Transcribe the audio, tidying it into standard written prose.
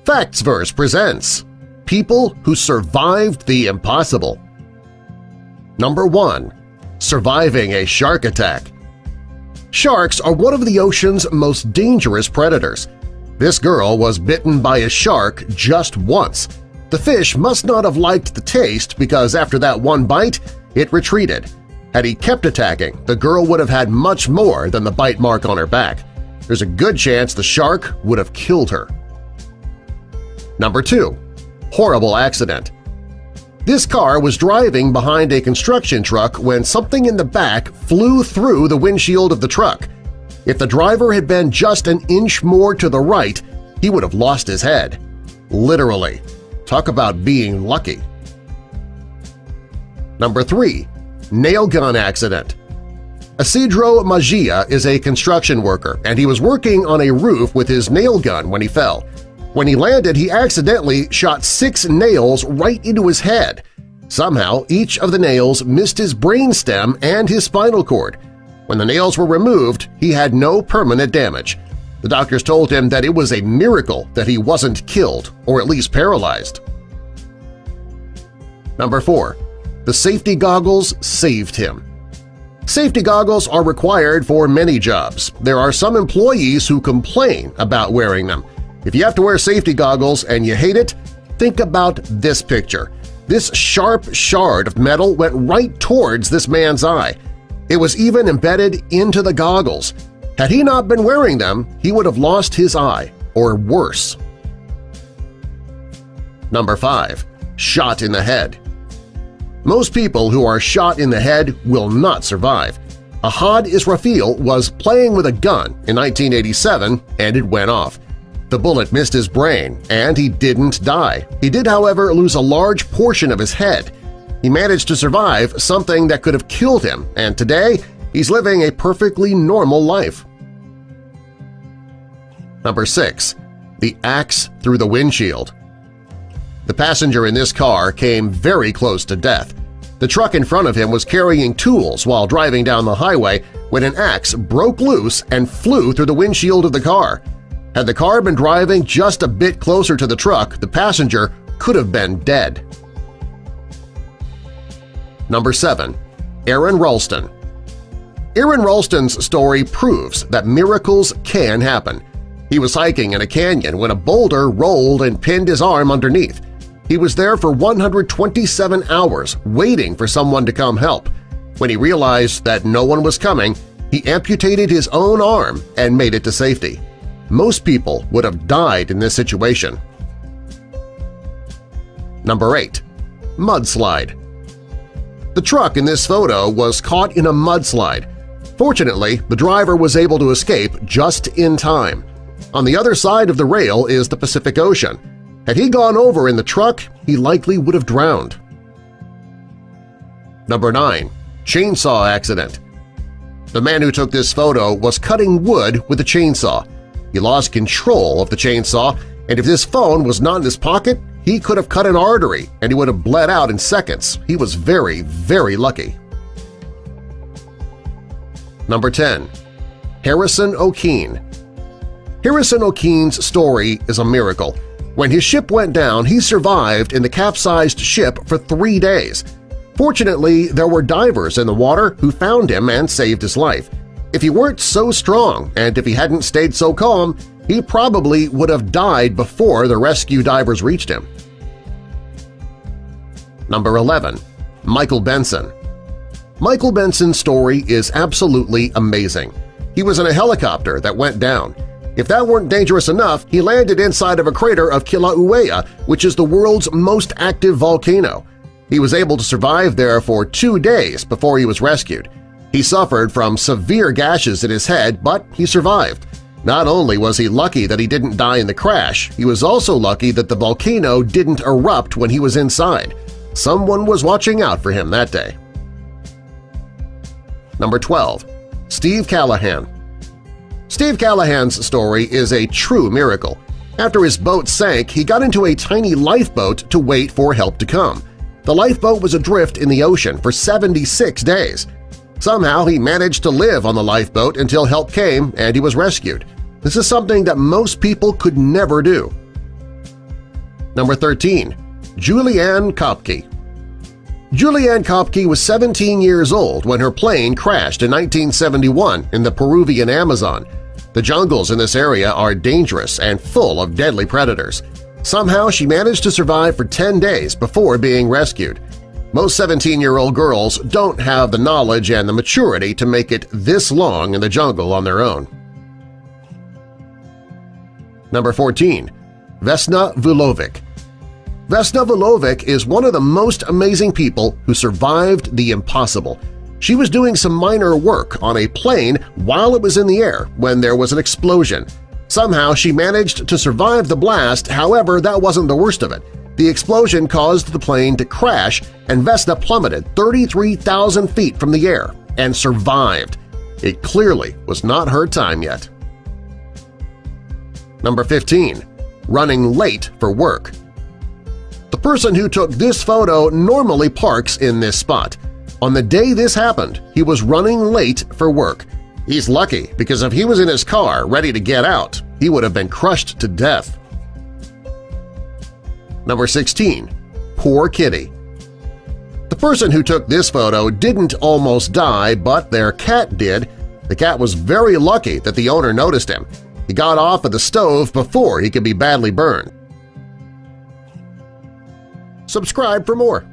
Factsverse presents People Who Survived the Impossible. Number 1. Surviving a Shark Attack. Sharks are one of the ocean's most dangerous predators. This girl was bitten by a shark just once. The fish must not have liked the taste because after that one bite, it retreated. Had he kept attacking, the girl would have had much more than the bite mark on her back. There's a good chance the shark would have killed her. Number 2. Horrible accident. This car was driving behind a construction truck when something in the back flew through the windshield of the truck. If the driver had been just an inch more to the right, he would have lost his head. Literally. Talk about being lucky. Number 3. Nail gun accident. Isidro Magia is a construction worker, and he was working on a roof with his nail gun when he fell. When he landed, he accidentally shot 6 nails right into his head. Somehow, each of the nails missed his brainstem and his spinal cord. When the nails were removed, he had no permanent damage. The doctors told him that it was a miracle that he wasn't killed or at least paralyzed. Number 4. The safety goggles saved him. Safety goggles are required for many jobs. There are some employees who complain about wearing them. If you have to wear safety goggles and you hate it, think about this picture. This sharp shard of metal went right towards this man's eye. It was even embedded into the goggles. Had he not been wearing them, he would have lost his eye, or worse. Number 5. Shot in the head. Most people who are shot in the head will not survive. Ahad Israfil was playing with a gun in 1987 and it went off. The bullet missed his brain, and he didn't die. He did, however, lose a large portion of his head. He managed to survive something that could have killed him, and today he's living a perfectly normal life. Number 6. The axe through the windshield. The passenger in this car came very close to death. The truck in front of him was carrying tools while driving down the highway when an axe broke loose and flew through the windshield of the car. Had the car been driving just a bit closer to the truck, the passenger could have been dead. Number 7. Aaron Ralston. Aaron Ralston's story proves that miracles can happen. He was hiking in a canyon when a boulder rolled and pinned his arm underneath. He was there for 127 hours waiting for someone to come help. When he realized that no one was coming, he amputated his own arm and made it to safety. Most people would have died in this situation. Number 8. Mudslide. The truck in this photo was caught in a mudslide. Fortunately, the driver was able to escape just in time. On the other side of the rail is the Pacific Ocean. Had he gone over in the truck, he likely would have drowned. Number 9. Chainsaw accident. The man who took this photo was cutting wood with a chainsaw. He lost control of the chainsaw, and if this phone was not in his pocket, he could have cut an artery and he would have bled out in seconds. He was very, very lucky. Number 10. Harrison O'Keene. Harrison O'Keene's story is a miracle. When his ship went down, he survived in the capsized ship for 3 days. Fortunately, there were divers in the water who found him and saved his life. If he weren't so strong and if he hadn't stayed so calm, he probably would have died before the rescue divers reached him. Number 11. Michael Benson. Michael Benson's story is absolutely amazing. He was in a helicopter that went down. If that weren't dangerous enough, he landed inside of a crater of Kilauea, which is the world's most active volcano. He was able to survive there for 2 days before he was rescued. He suffered from severe gashes in his head, but he survived. Not only was he lucky that he didn't die in the crash, he was also lucky that the volcano didn't erupt when he was inside. Someone was watching out for him that day. Number 12. Steve Callahan. Steve Callahan's story is a true miracle. After his boat sank, he got into a tiny lifeboat to wait for help to come. The lifeboat was adrift in the ocean for 76 days. Somehow he managed to live on the lifeboat until help came and he was rescued. This is something that most people could never do. Number 13. Julianne Kopke. Julianne Kopke was 17 years old when her plane crashed in 1971 in the Peruvian Amazon. The jungles in this area are dangerous and full of deadly predators. Somehow she managed to survive for 10 days before being rescued. Most 17-year-old girls don't have the knowledge and the maturity to make it this long in the jungle on their own. Number 14. Vesna Vulovic. Vesna Vulovic is one of the most amazing people who survived the impossible. She was doing some minor work on a plane while it was in the air when there was an explosion. Somehow she managed to survive the blast, however, that wasn't the worst of it. The explosion caused the plane to crash and Vesna plummeted 33,000 feet from the air and survived. It clearly was not her time yet. Number 15. Running late for work. The person who took this photo normally parks in this spot. On the day this happened, he was running late for work. He's lucky because if he was in his car ready to get out, he would have been crushed to death. Number 16. Poor Kitty. The person who took this photo didn't almost die, but their cat did. The cat was very lucky that the owner noticed him. He got off of the stove before he could be badly burned. Subscribe for more.